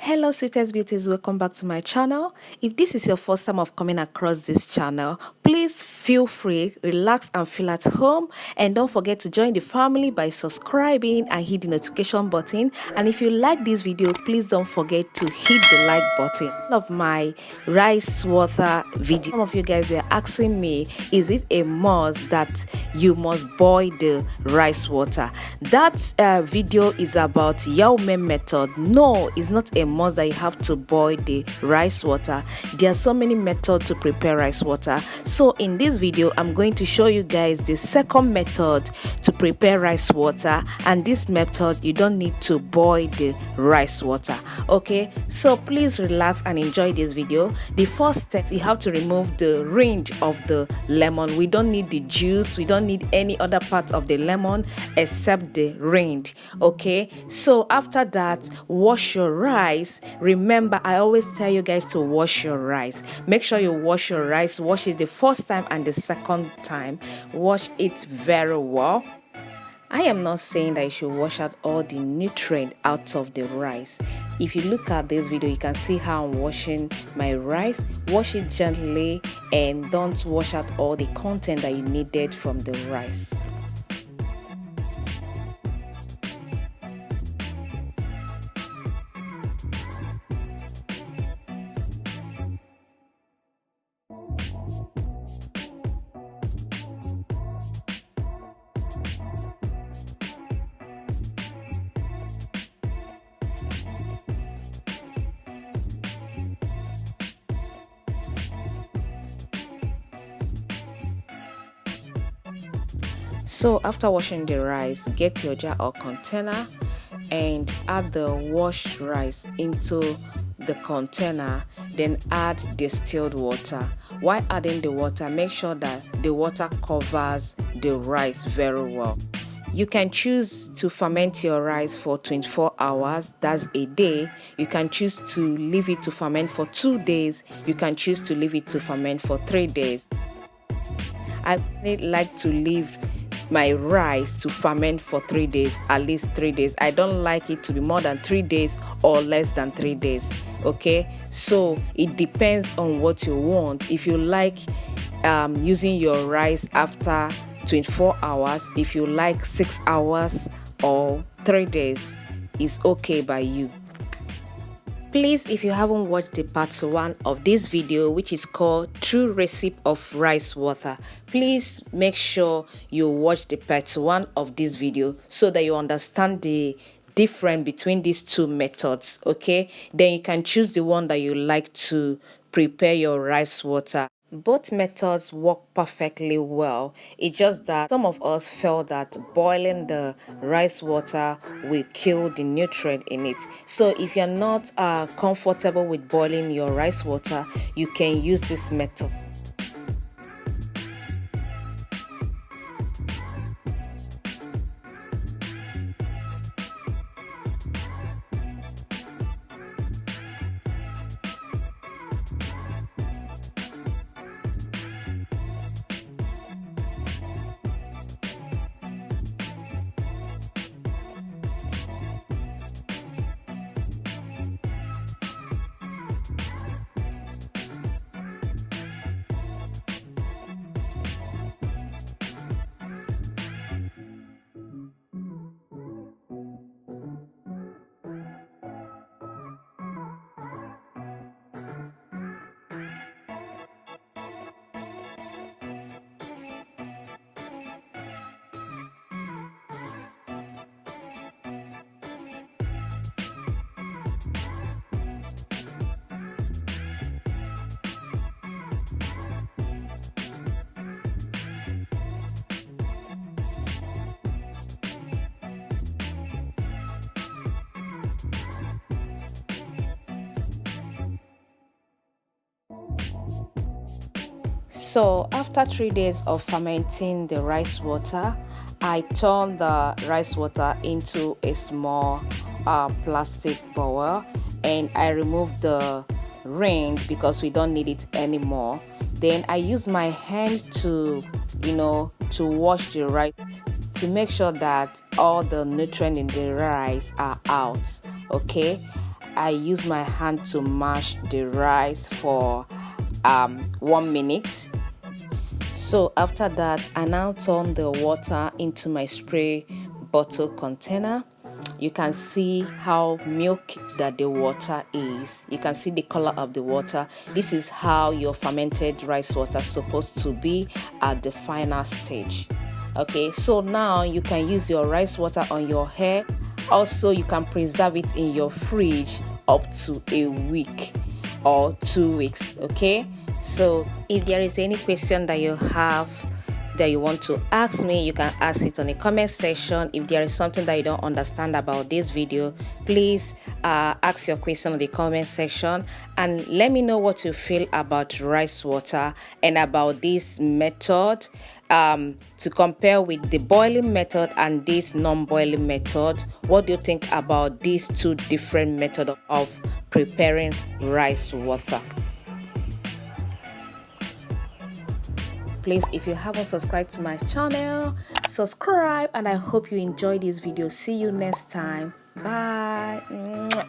Hello sweetest beauties, welcome back to my channel. If this is your first time of coming across this channel, please feel free, relax and feel at home, and don't forget to join the family by subscribing and hit the notification button. And if you like this video, please don't forget to hit the like button. Of my rice water video, some of you guys were asking me, is it a must that you must boil the rice water? That video is about Yaume method. No, it's not a must that you have to boil the rice water. There are so many methods to prepare rice water. So in this video, I'm going to show you guys the second method to prepare rice water, and this method you don't need to boil the rice water. Okay, so please relax and enjoy this video. The first step, you have to remove the rind of the lemon. We don't need the juice, we don't need any other part of the lemon except the rind. Okay, so after that, wash your rice. Remember, I always tell you guys to wash your rice. Make sure you wash your rice. Wash it the first time and the second time. Wash it very well. I am not saying that you should wash out all the nutrient out of the rice. If you look at this video, you can see how I'm washing my rice. Wash it gently and don't wash out all the content that you needed from the rice. So after washing the rice, get your jar or container and add the washed rice into the container, then add distilled water. While adding the water, make sure that the water covers the rice very well. You can choose to ferment your rice for 24 hours, that's a day. You can choose to leave it to ferment for 2 days. You can choose to leave it to ferment for 3 days. I really like to leave my rice to ferment for 3 days, at least 3 days. I don't like it to be more than 3 days or less than 3 days. Okay, so it depends on what you want. If you like using your rice after 24 hours, if you like 6 hours or 3 days, it's okay by you. Please, if you haven't watched the part 1 of this video, which is called True Recipe of Rice Water, please make sure you watch the part 1 of this video so that you understand the difference between these two methods. Okay, then you can choose the one that you like to prepare your rice water. Both methods work perfectly well. It's just that some of us felt that boiling the rice water will kill the nutrient in it. So if you're not comfortable with boiling your rice water, you can use this method. So after 3 days of fermenting the rice water, I turned the rice water into a small plastic bowl, and I removed the rind because we don't need it anymore. Then I use my hand to wash the rice to make sure that all the nutrients in the rice are out. Okay, I use my hand to mash the rice for 1 minute. So after that, I now turn the water into my spray bottle container. You can see how milky that the water is. You can see the color of the water. This is how your fermented rice water is supposed to be at the final stage. Okay, so now you can use your rice water on your hair. Also, you can preserve it in your fridge up to a week or 2 weeks. Okay, so if there is any question that you have that you want to ask me, you can ask it on the comment section. If there is something that you don't understand about this video, please ask your question in the comment section and let me know what you feel about rice water and about this method to compare with the boiling method and this non-boiling method. What do you think about these two different methods of preparing rice water? Please, if you haven't subscribed to my channel, subscribe, and I hope you enjoyed this video. See you next time. Bye.